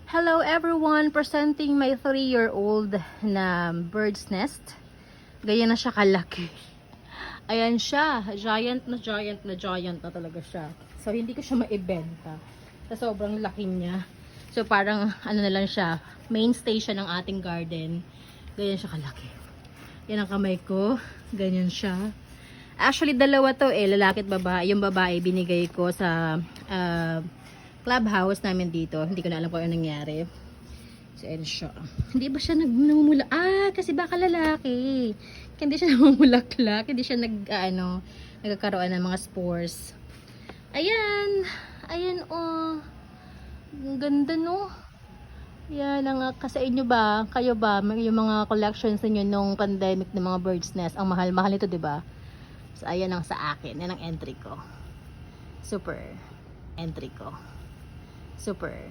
Hello everyone! Presenting my 3-year-old na bird's nest. Ganyan na siya kalaki. Ayan siya. Giant na talaga siya. So, hindi ko siya maibenta. Sa sobrang laki niya. So, parang ano na lang siya. Mainstay siya ng ating garden. Ganyan siya kalaki. Yan ang kamay ko. Ganyan siya. Actually, dalawa to lalaki at babae. Yung babae binigay ko sa clubhouse namin dito. Hindi ko na alam kung ano nangyari. So, ayan siya. Hindi ba siya namumula? Kasi baka lalaki. Hindi siya namumulaklak. Hindi siya nagkakaroon ng mga spores. Ayan. Ayan, oh. Ang ganda, no? Yan, sa inyo ba? Kayo ba? Yung mga collections niyo nung pandemic ng mga bird's nest. Ang mahal-mahal nito, diba? So, ayan ang sa akin. Yan ang entry ko. Super. Entry ko. Super.